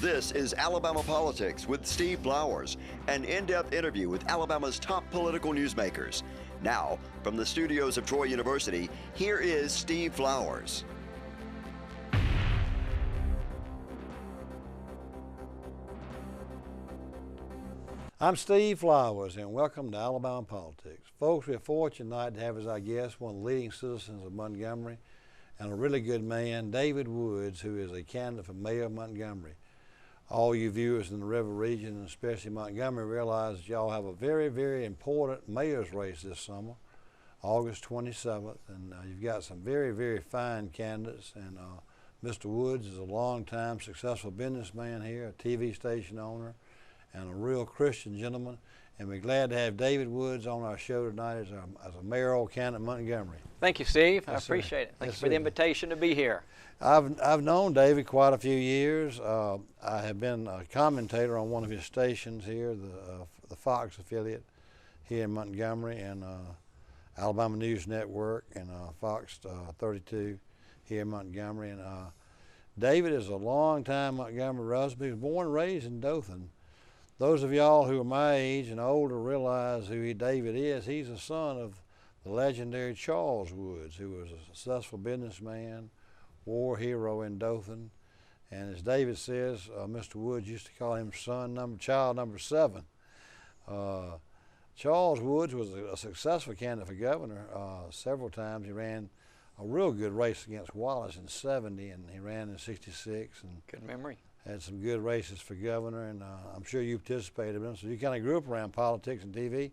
This is Alabama Politics with Steve Flowers, an in-depth interview with Alabama's top political newsmakers. Now, from the studios of Troy University, here is Steve Flowers. I'm Steve Flowers, and welcome to Alabama Politics. Folks, we're fortunate tonight to have as our guest one of the leading citizens of Montgomery and a really good man, David Woods, who is a candidate for mayor of Montgomery. All you viewers in the river region, and especially Montgomery, realize that y'all have a very, very important mayor's race this summer, August 27th, and you've got some very, very fine candidates. And Mr. Woods is a long-time successful businessman here, a TV station owner, and a real Christian gentleman. And we're glad to have David Woods on our show tonight as a mayoral candidate in Montgomery. Thank you, Steve. Yes, I appreciate it. Thank Yes, you for the sir. invitation to be here. I've known David quite a few years. I have been a commentator on one of his stations here, the Fox affiliate here in Montgomery, and Alabama News Network, and Fox 32 here in Montgomery. And David is a long-time Montgomery resident. He was born and raised in Dothan. Those of y'all who are my age and older realize who David is. He's the son of the legendary Charles Woods, who was a successful businessman, war hero in Dothan. And as David says, Mr. Woods used to call him child number 7. Charles Woods was a successful candidate for governor several times. He ran a real good race against Wallace in '70, and he ran in '66. And good memory. had some good races for governor, and I'm sure you participated in them. So you kind of grew up around politics and TV.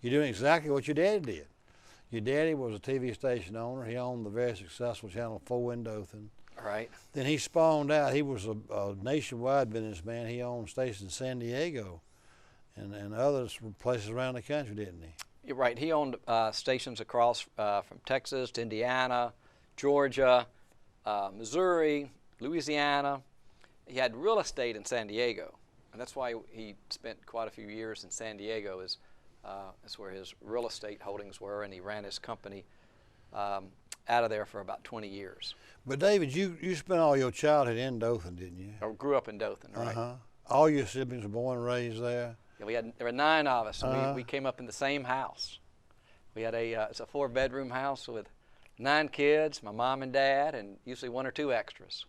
You're doing exactly what your daddy did. Your daddy was a TV station owner. He owned the very successful Channel 4 in Dothan. All right. Then he spawned out. He was a nationwide businessman. He owned stations in San Diego and others places around the country, didn't he? You're right. He owned stations across from Texas to Indiana, Georgia, Missouri, Louisiana. He had real estate in San Diego, and that's why he spent quite a few years in San Diego. That's where his real estate holdings were, and he ran his company out of there for about 20 years. But David, you spent all your childhood in Dothan, didn't you? I grew up in Dothan, right? All your siblings were born and raised there? Yeah, there were 9 of us, and we came up in the same house. We had it's a 4-bedroom house with 9 kids, my mom and dad, and usually 1 or 2 extras.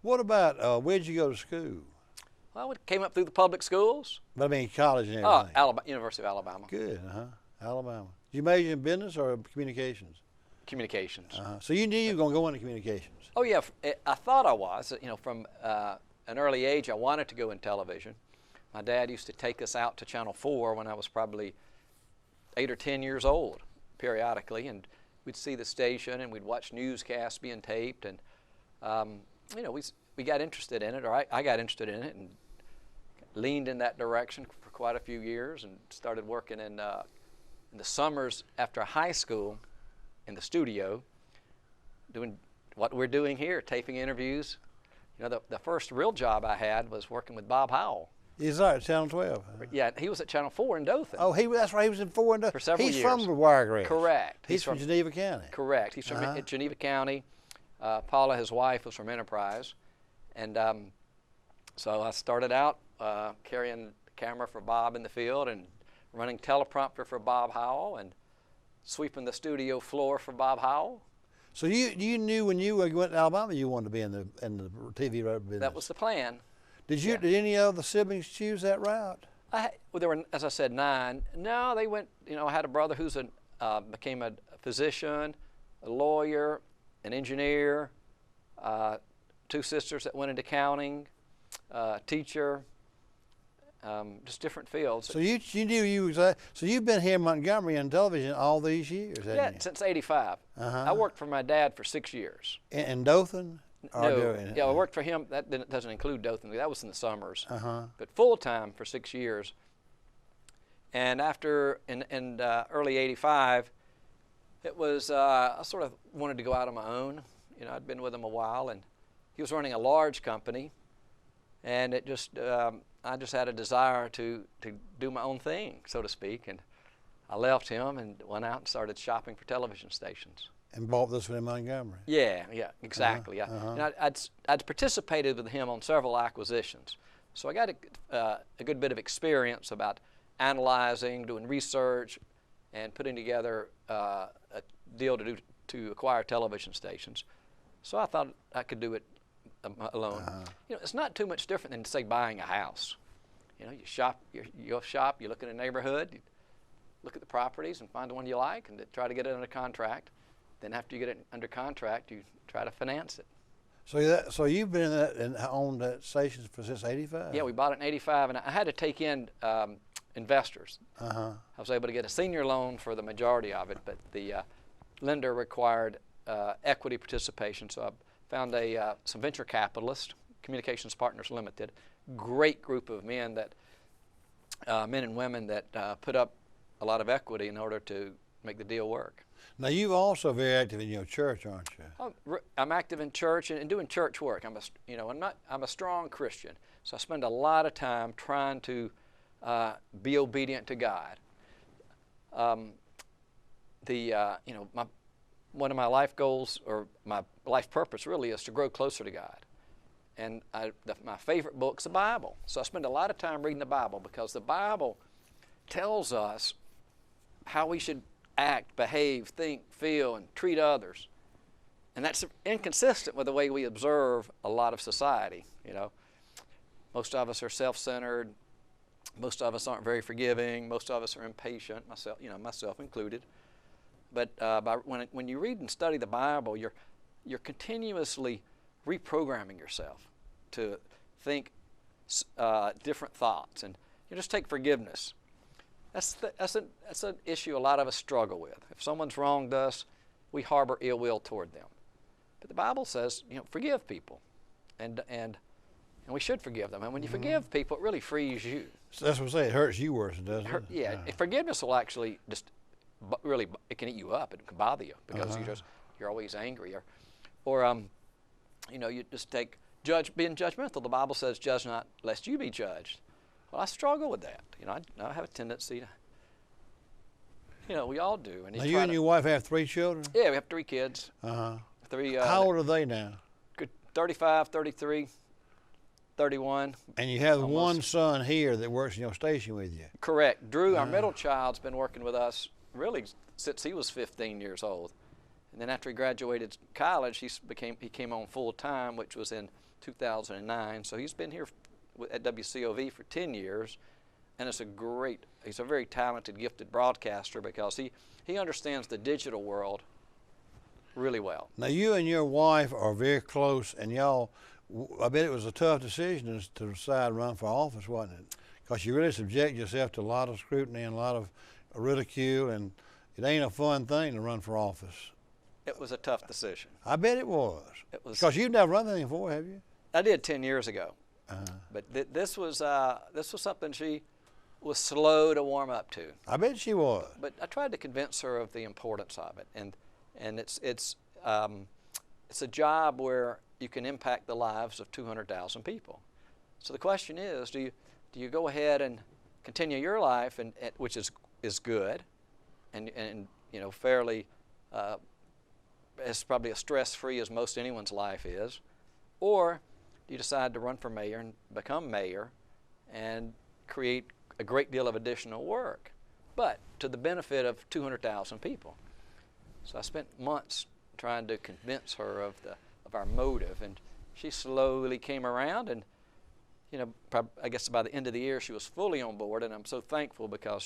What about, where'd you go to school? Well, we came up through the public schools. But I mean college and everything. University of Alabama. Good, Alabama. Did you major in business or communications? Communications. So you knew you were going to go into communications? Oh yeah, I thought I was. You know, from an early age, I wanted to go in television. My dad used to take us out to Channel 4 when I was probably 8 or 10 years old, periodically, and we'd see the station and we'd watch newscasts being taped, and you know, we got interested in it, or I got interested in it, and leaned in that direction for quite a few years, and started working in the summers after high school in the studio, doing what we're doing here, taping interviews. You know, the first real job I had was working with Bob Howell. He's at Channel 12. Yeah, he was at Channel 4 in Dothan. Oh, that's right. He was in 4 in Dothan. For several years. He's from the Wiregrass. Correct. He's from Geneva County. Correct. He's from Geneva County. Paula, his wife, was from Enterprise. And so I started out carrying the camera for Bob in the field and running teleprompter for Bob Howell and sweeping the studio floor for Bob Howell. So you knew when you went to Alabama you wanted to be in the TV business? That was the plan. Did any of the siblings choose that route? Well, there were, as I said, 9. No, they went. You know, I had a brother who's became a physician, a lawyer, an engineer. 2 sisters that went into accounting, teacher, just different fields. So you knew so you've been here in Montgomery on television all these years, haven't you? Since '85. I worked for my dad for 6 years. In Dothan? No, I worked for him. That doesn't include Dothan. That was in the summers. But full time for 6 years. And after in early '85, it was I sort of wanted to go out on my own. You know, I'd been with him a while, and he was running a large company, and it just I just had a desire to do my own thing, so to speak, and I left him and went out and started shopping for television stations. And bought this one in Montgomery. Yeah, exactly. And I'd participated with him on several acquisitions. So I got a good bit of experience about analyzing, doing research, and putting together a deal to acquire television stations. So I thought I could do it alone. You know, it's not too much different than, say, buying a house. You know, you go shop, you look in the neighborhood, you look at the properties and find the one you like and try to get it under contract. Then after you get it under contract, you try to finance it. So you've been in that and owned that station since '85? Yeah, we bought it in '85, and I had to take in investors. I was able to get a senior loan for the majority of it, but the lender required equity participation, so I found some venture capitalists, Communications Partners Limited, great group of men men and women that put up a lot of equity in order to make the deal work. Now you're also very active in your church, aren't you? I'm active in church and doing church work. I'm a strong Christian, so I spend a lot of time trying to be obedient to God. One of my life goals, or my life purpose really, is to grow closer to God. And my favorite book's the Bible. So I spend a lot of time reading the Bible because the Bible tells us how we should act, behave, think, feel, and treat others. And that's inconsistent with the way we observe a lot of society, you know. Most of us are self-centered. Most of us aren't very forgiving. Most of us are impatient, myself included. But when you read and study the Bible, you're continuously reprogramming yourself to think different thoughts. And you just take forgiveness. That's an issue a lot of us struggle with. If someone's wronged us, we harbor ill will toward them. But the Bible says, forgive people, and we should forgive them. And when you forgive people, it really frees you. So that's what I say. It hurts you worse, doesn't it? Yeah. Forgiveness will actually it can eat you up. It can bother you because you're always angry, or you just being judgmental. The Bible says, "Judge not, lest you be judged." Well, I struggle with that. I have a tendency to, we all do. And now you and your wife have 3 children? Yeah, we have 3 kids. Three. How old are they now? 35, 33, 31. And you have one son here that works in your station with you? Correct. Drew, our middle child's been working with us really since he was 15 years old. And then after he graduated college, he came on full time, which was in 2009. So he's been here at WCOV for 10 years, and he's a very talented, gifted broadcaster because he understands the digital world really well. Now you and your wife are very close, and y'all, I bet it was a tough decision to decide to run for office, wasn't it? Because you really subject yourself to a lot of scrutiny and a lot of ridicule, and it ain't a fun thing to run for office. It was a tough decision. I bet it was. Because you've never run anything before, have you? I did 10 years ago. But this was something she was slow to warm up to. I bet she was. But I tried to convince her of the importance of it, and it's a job where you can impact the lives of 200,000 people. So the question is, do you go ahead and continue your life, which is good, and fairly as probably as stress-free as most anyone's life is, or do you decide to run for mayor and become mayor and create a great deal of additional work, but to the benefit of 200,000 people? So I spent months trying to convince her of our motive, and she slowly came around, and I guess by the end of the year she was fully on board, and I'm so thankful because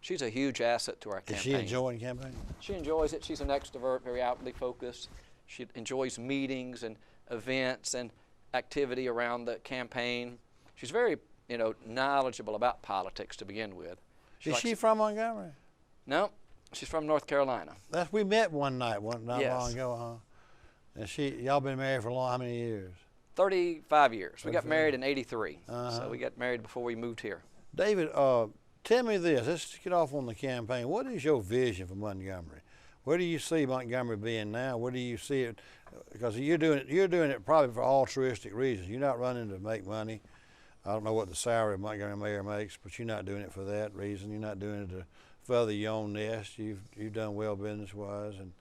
she's a huge asset to our campaign. Is she enjoying the campaign? She enjoys it. She's an extrovert, very outwardly focused. She enjoys meetings and events and activity around the campaign. She's very, knowledgeable about politics to begin with. Is she from Montgomery? No, she's from North Carolina. We met one night not Yes. long ago, huh? And y'all been married for how many years? 35 years. We got married in '83, so we got married before we moved here. David, tell me this. Let's get off on the campaign. What is your vision for Montgomery? Where do you see Montgomery being now? Where do you see it? Because you're doing it probably for altruistic reasons. You're not running to make money. I don't know what the salary of Montgomery mayor makes, but you're not doing it for that reason. You're not doing it to further your own nest. You've done well business-wise, and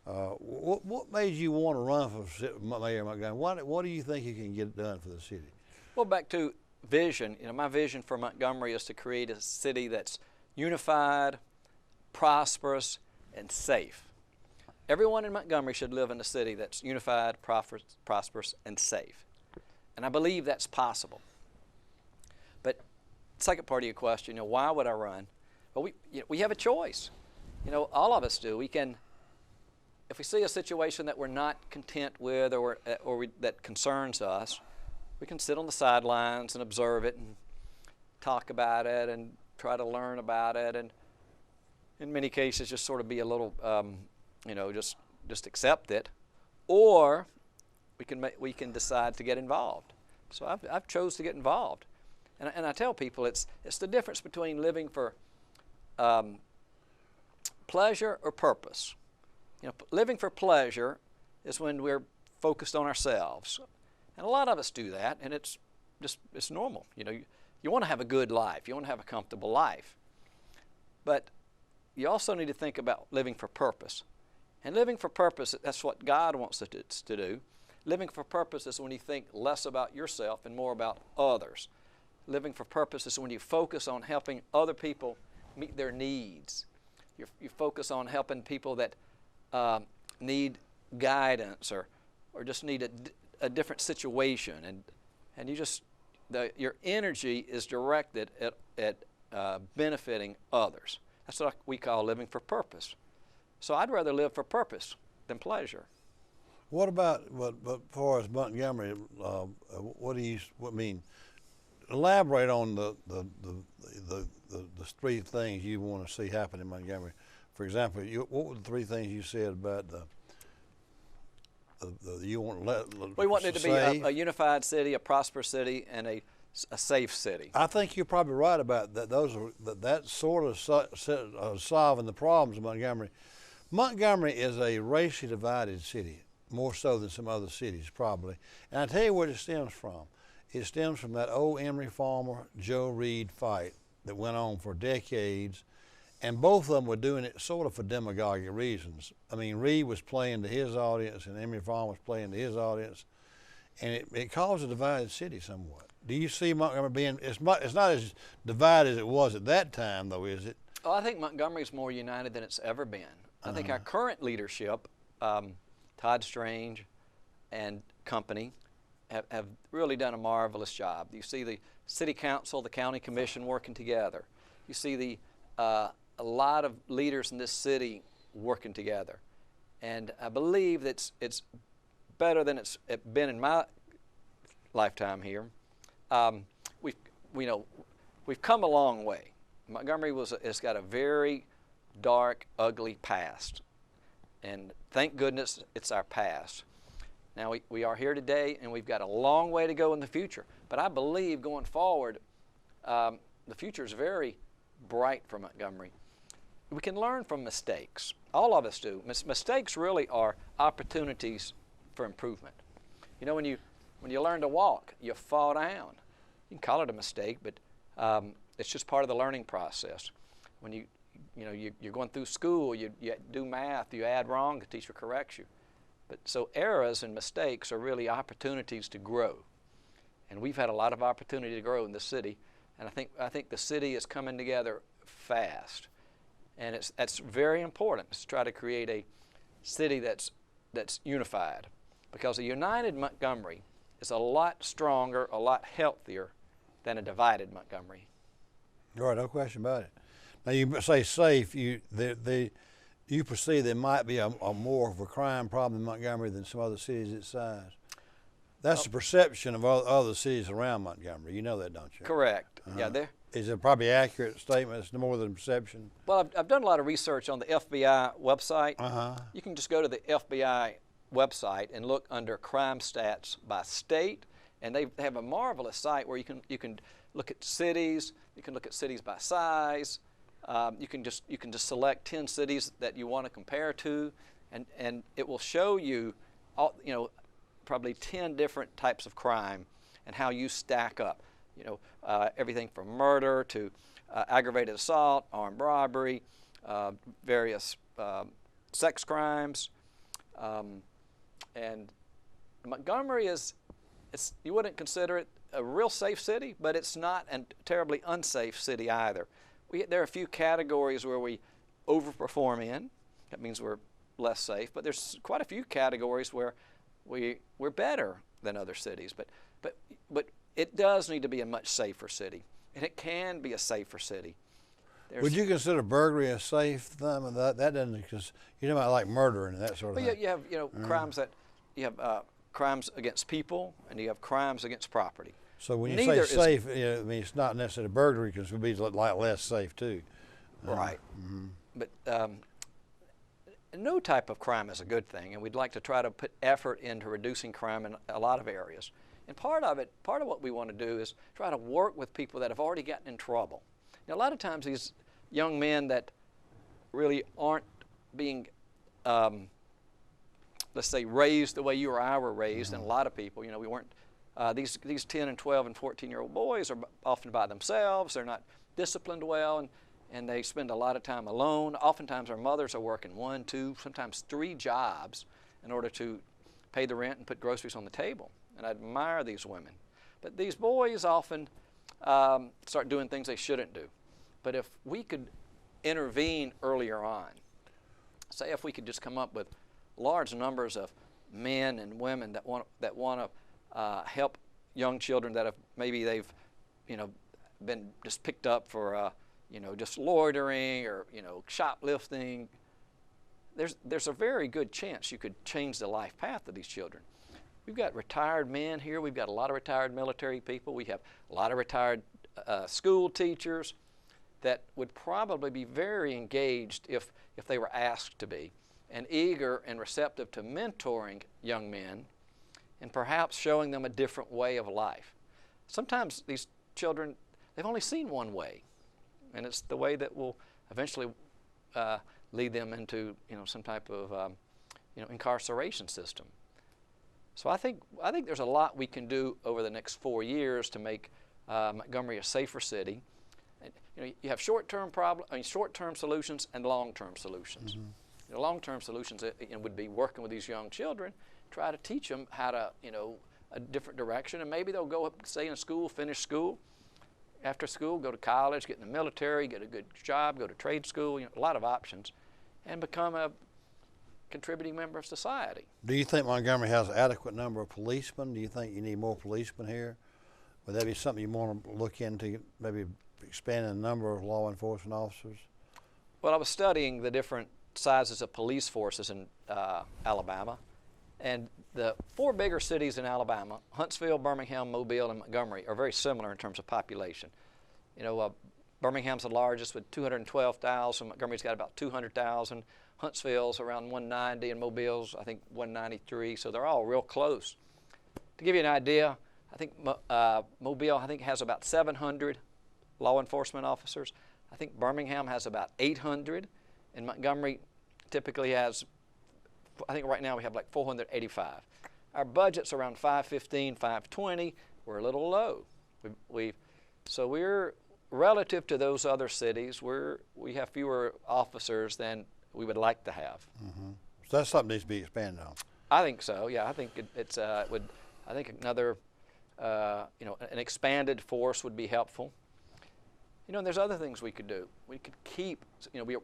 What made you want to run for mayor of Montgomery? What do you think you can get done for the city? Well, back to vision. My vision for Montgomery is to create a city that's unified, prosperous, and safe. Everyone in Montgomery should live in a city that's unified, prosperous, and safe. And I believe that's possible. But second part of your question, why would I run? Well, we have a choice. All of us do. We can, if we see a situation that we're not content with that concerns us, we can sit on the sidelines and observe it and talk about it and try to learn about it, and in many cases just sort of be a little, just accept it, or we can decide to get involved. So I've chose to get involved, and I tell people it's the difference between living for pleasure or purpose. Living for pleasure is when we're focused on ourselves, and a lot of us do that, and it's normal. You want to have a good life, you want to have a comfortable life, but you also need to think about living for purpose. And living for purpose, that's what God wants us to do. Living for purpose is when you think less about yourself and more about others. Living for purpose is when you focus on helping other people meet their needs. You focus on helping people that need guidance or just need a different situation, and your energy is directed at benefiting others. That's what we call living for purpose. So I'd rather live for purpose than pleasure. What about, but as far as Montgomery, elaborate on the three things you want to see happen in Montgomery. For example, what were the three things you said about you want we want it to be a unified city, a prosperous city, and a safe city. I think you're probably right about that. That's sort of solving the problems of Montgomery. Montgomery is a racially divided city, more so than some other cities probably. And I tell you where it stems from. It stems from that old Emory Farmer, Joe Reed fight that went on for decades, and both of them were doing it sort of for demagogic reasons. I mean, Reed was playing to his audience, and Emory Farmer was playing to his audience, and it caused a divided city somewhat. Do you see Montgomery being, it's not as divided as it was at that time, though, is it? Oh, I think Montgomery's more united than it's ever been. I think our current leadership, Todd Strange and company, have really done a marvelous job. You see the city council, the county commission working together. You see a lot of leaders in this city working together. And I believe that it's better than it's been in my lifetime here. We've come a long way. Montgomery has got a very dark, ugly past, and thank goodness it's our past. Now we are here today, and we've got a long way to go in the future, but I believe going forward the future is very bright for Montgomery. We can learn from mistakes. All of us do. Mistakes really are opportunities for improvement. When you learn to walk, you fall down. You can call it a mistake, but it's just part of the learning process. When you're going through school, you do math, you add wrong, the teacher corrects you. But so errors and mistakes are really opportunities to grow. And we've had a lot of opportunity to grow in the city, and I think the city is coming together fast. And that's very important, to try to create a city that's unified, because a united Montgomery is a lot stronger, a lot healthier than a divided Montgomery. All right, no question about it. Now you say safe. You perceive there might be a more of a crime problem in Montgomery than some other cities its size. That's the perception of other cities around Montgomery. You know that, don't you? Correct. Yeah, is it probably an accurate statement? It's more than perception. Well, I've done a lot of research on the FBI website. You can just go to the FBI website and look under crime stats by state, and they have a marvelous site where you can look at cities. You can look at cities by size. You can just select 10 cities that you want to compare to, and it will show you probably 10 different types of crime and how you stack up. Everything from murder to aggravated assault, armed robbery, various sex crimes. And Montgomery you wouldn't consider it a real safe city, but it's not a terribly unsafe city either. There are a few categories where we overperform in. That means we're less safe, but there's quite a few categories where we're better than other cities. But it does need to be a much safer city, and it can be a safer city. Would you consider burglary a safe thing? That doesn't, because you know about like murder and that sort of thing. You have crimes that you have crimes against people, and you have crimes against property. So when you say safe, I mean it's not necessarily burglary, because it would be like less safe too. Right. But no type of crime is a good thing, and we'd like to try to put effort into reducing crime in a lot of areas. And part of what we want to do is try to work with people that have already gotten in trouble. Now, a lot of times these young men that really aren't being, let's say, raised the way you or I were raised, and a lot of people, we weren't, these 10 and 12 and 14-year-old boys are often by themselves. They're not disciplined well, and they spend a lot of time alone. Oftentimes our mothers are working 1, 2, sometimes 3 jobs in order to pay the rent and put groceries on the table. And I admire these women. But these boys often start doing things they shouldn't do. But if we could intervene earlier on, say if we could just come up with large numbers of men and women that want to help young children that have they've been just picked up for just loitering or shoplifting, there's a very good chance you could change the life path of these children. We've got retired men here. We've got a lot of retired military people. We have a lot of retired school teachers that would probably be very engaged if they were asked to be, and eager and receptive to mentoring young men and perhaps showing them a different way of life. Sometimes these children, they've only seen one way, and it's the way that will eventually lead them into some type of incarceration system. So I think there's a lot we can do over the next 4 years to make Montgomery a safer city. You have short-term solutions and long-term solutions. Long-term solutions would be working with these young children, try to teach them how to a different direction, and maybe they'll go up, stay in school, finish school. After school, go to college, get in the military, get a good job, go to trade school. A lot of options, and become a contributing member of society. Do you think Montgomery has an adequate number of policemen? Do you think you need more policemen here? Would that be something you want to look into, maybe expanding the number of law enforcement officers? Well, I was studying the different sizes of police forces in Alabama, and the 4 bigger cities in Alabama, Huntsville, Birmingham, Mobile, and Montgomery, are very similar in terms of population. Birmingham's the largest with 212,000. Montgomery's got about 200,000. Huntsville's around 190, and Mobile's, I think, 193, so they're all real close. To give you an idea, I think Mobile, has about 700 law enforcement officers. I think Birmingham has about 800, and Montgomery typically has, I think right now we have like 485. Our budget's around 515, 520. We're a little low. So we're, relative to those other cities, we have fewer officers than we would like to have. So that's something that needs to be expanded on. I think so. Yeah, I think I think another, an expanded force would be helpful. And there's other things we could do. We could keep,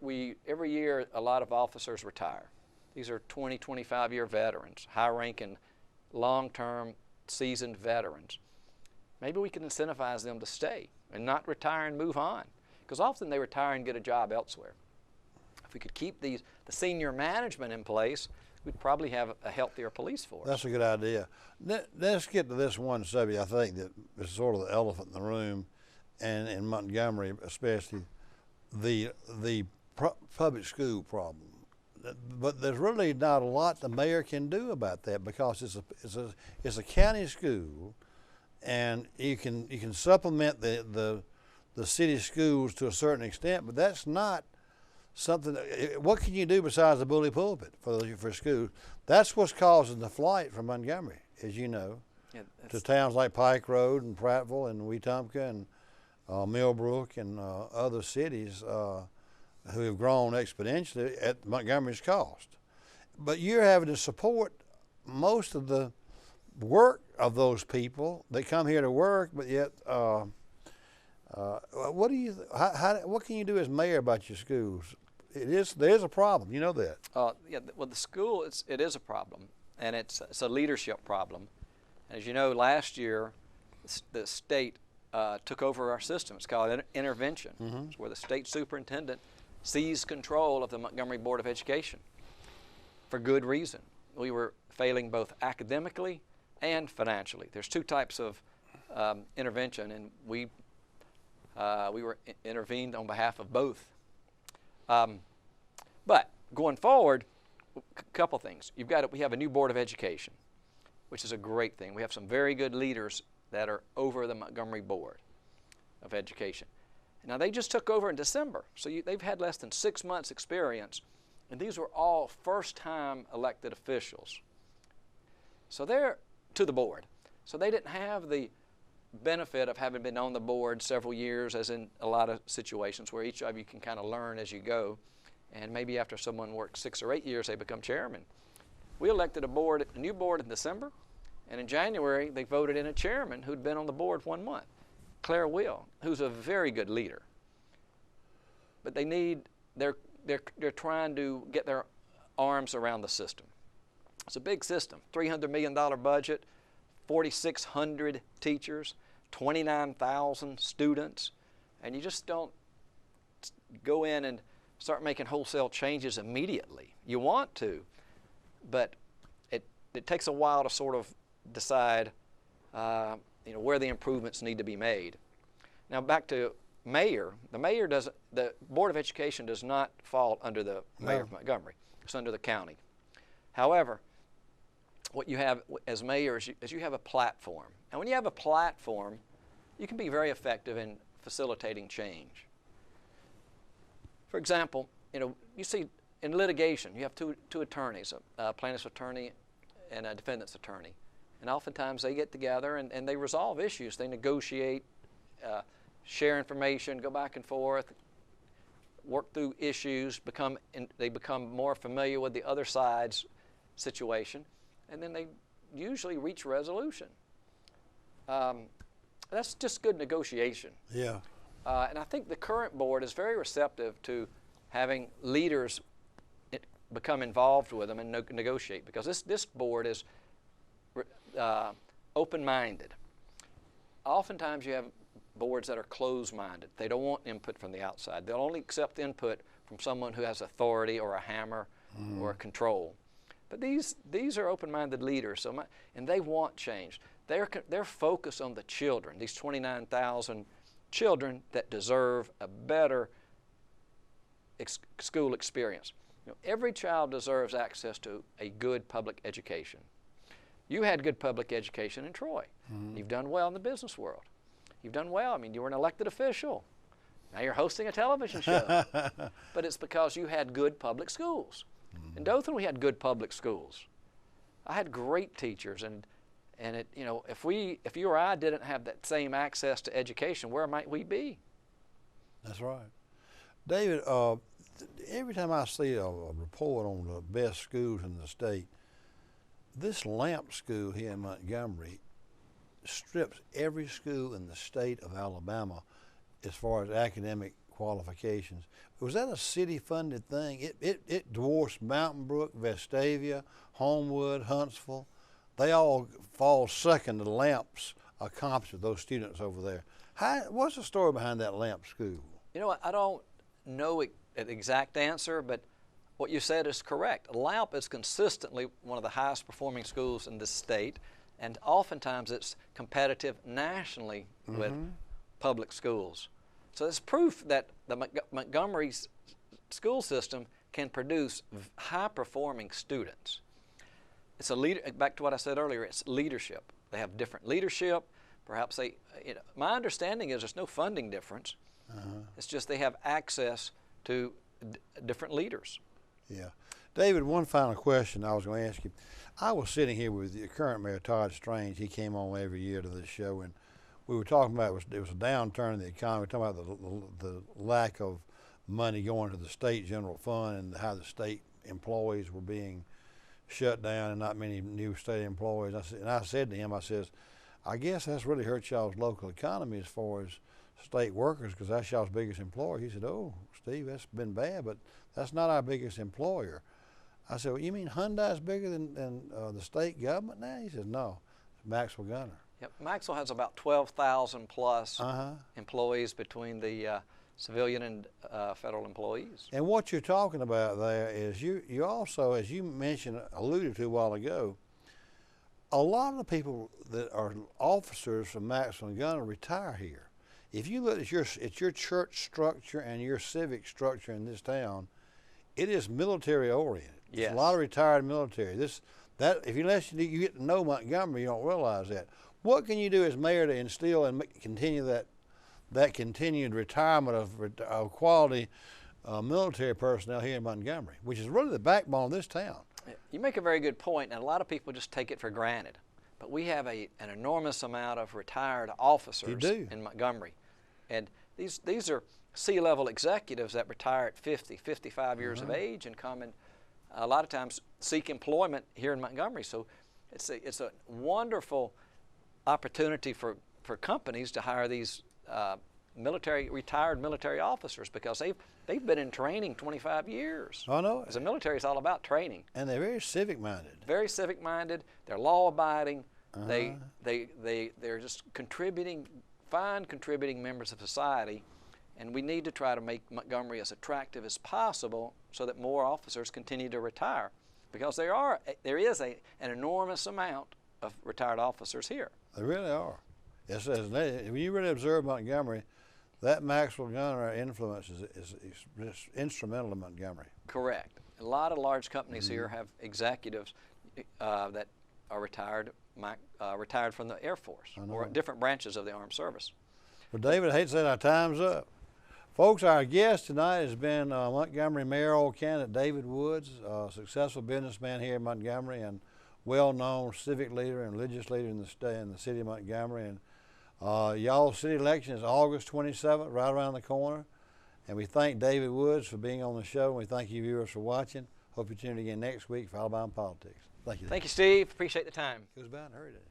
we every year a lot of officers retire. These are 20, 25-year veterans, high-ranking, long-term, seasoned veterans. Maybe we can incentivize them to stay and not retire and move on, because often they retire and get a job elsewhere. If we could keep the senior management in place, we'd probably have a healthier police force. That's a good idea. Let's get to this one subject, I think, that is sort of the elephant in the room, and in Montgomery especially, the public school problem. But there's really not a lot the mayor can do about that, because it's a county school, and you can supplement the city schools to a certain extent, but that's not something. What can you do besides the bully pulpit for schools? That's what's causing the flight from Montgomery, as you know, to towns like Pike Road and Prattville and Wetumpka and Millbrook and other cities who have grown exponentially at Montgomery's cost. but you're having to support most of the work of those people that come here to work, but yet, what do you, what can you do as mayor about your schools? There is a problem. You know that. Yeah. Well, the school it is a problem, and it's a leadership problem. And as you know, last year, the state took over our system. It's called intervention. It's where the state superintendent seized control of the Montgomery Board of Education for good reason. We were failing both academically and financially. There's two types of intervention, and we were intervened on behalf of both. But going forward, a couple things. We have a new Board of Education, which is a great thing. We have some very good leaders that are over the Montgomery Board of Education. Now, they just took over in December, so they've had less than 6 months experience, and these were all first-time elected officials. So they're to the board. So they didn't have the benefit of having been on the board several years, as in a lot of situations where each of you can kind of learn as you go, and maybe after someone works 6 or 8 years, they become chairman. We elected a new board in December, and in January, they voted in a chairman who'd been on the board 1 month, Claire Will, who's a very good leader. But they're trying to get their arms around the system. It's a big system, $300 million budget, 4,600 teachers, 29,000 students, and you just don't go in and start making wholesale changes immediately. You want to, but it takes a while to sort of decide where the improvements need to be made. Now back to mayor. The Board of Education does not fall under the mayor of Montgomery. It's under the county. However, what you have as mayor is you have a platform. And when you have a platform, you can be very effective in facilitating change. For example, you see in litigation, you have two attorneys, a plaintiff's attorney and a defendant's attorney. And oftentimes they get together and they resolve issues. They negotiate, share information, go back and forth, work through issues, they become more familiar with the other side's situation, and then they usually reach resolution. That's just good negotiation. Yeah. And I think the current board is very receptive to having leaders become involved with them and negotiate, because this board is open-minded. Oftentimes you have boards that are closed-minded. They don't want input from the outside. They'll only accept input from someone who has authority or a hammer or a control. But these are open-minded leaders, and they want change. They're focused on the children, these 29,000 children that deserve a better school experience. Every child deserves access to a good public education. You had good public education in Troy. You've done well in the business world. You've done well. I mean, you were an elected official. Now you're hosting a television show. But it's because you had good public schools. In Dothan, we had good public schools. I had great teachers, and if you or I didn't have that same access to education, where might we be? That's right. David, every time I see a report on the best schools in the state, this Lamp School here in Montgomery strips every school in the state of Alabama as far as academic qualifications. Was that a city-funded thing? It dwarfs Mountain Brook, Vestavia, Homewood, Huntsville. They all fall second to the Lamp's accomplishment, those students over there. What's the story behind that Lamp School? I don't know an exact answer, but what you said is correct. Lamp is consistently one of the highest performing schools in this state, and oftentimes it's competitive nationally with public schools. So it's proof that the Montgomery's school system can produce high-performing students. It's back to what I said earlier, it's leadership. They have different leadership. Perhaps my understanding is there's no funding difference. It's just they have access to different leaders. Yeah. David, one final question I was going to ask you. I was sitting here with the current mayor, Todd Strange. He came on every year to this show, and we were talking about it was a downturn in the economy. We were talking about the lack of money going to the state general fund and how the state employees were being shut down and not many new state employees. I said to him, I says, I guess that's really hurt y'all's local economy as far as state workers, because that's y'all's biggest employer. He said, oh, Steve, that's been bad, but that's not our biggest employer. I said, well, you mean Hyundai's bigger than the state government now? He said, no, it's Maxwell Gunner. Yep. Maxwell has about 12,000 plus employees between the civilian and federal employees. And what you're talking about there is you also, as you mentioned, alluded to a while ago, a lot of the people that are officers from Maxwell Gunner retire here. If you look at your church structure and your civic structure in this town, it is military oriented. Yes. It's a lot of retired military. Unless you get to know Montgomery, you don't realize that. What can you do as mayor to instill and continue that continued retirement of quality military personnel here in Montgomery, which is really the backbone of this town? You make a very good point, and a lot of people just take it for granted. But we have an enormous amount of retired officers in Montgomery. And these are C-level executives that retire at 50, 55 years of age and come and a lot of times seek employment here in Montgomery. So it's a wonderful opportunity for companies to hire these retired military officers, because they've been in training 25 years. I know. Because the military is all about training. And they're very civic-minded. Very civic-minded. They're law-abiding. They're just fine contributing members of society, and we need to try to make Montgomery as attractive as possible so that more officers continue to retire, because there is an enormous amount of retired officers here. They really are. Yes, when you really observe Montgomery, that Maxwell Gunner influence is instrumental in Montgomery. Correct. A lot of large companies here have executives that are retired from the Air Force or different branches of the Armed Service. Well, David, I hate to say our time's up. Folks, our guest tonight has been Montgomery mayoral candidate David Woods, a successful businessman here in Montgomery and well-known civic leader and religious leader in the city of Montgomery. And y'all's city election is August 27th, right around the corner. And we thank David Woods for being on the show, and we thank you viewers for watching. Hope you tune in again next week for Alabama Politics. Thank you, David. Thank you, Steve. Appreciate the time. It was about in a hurry today.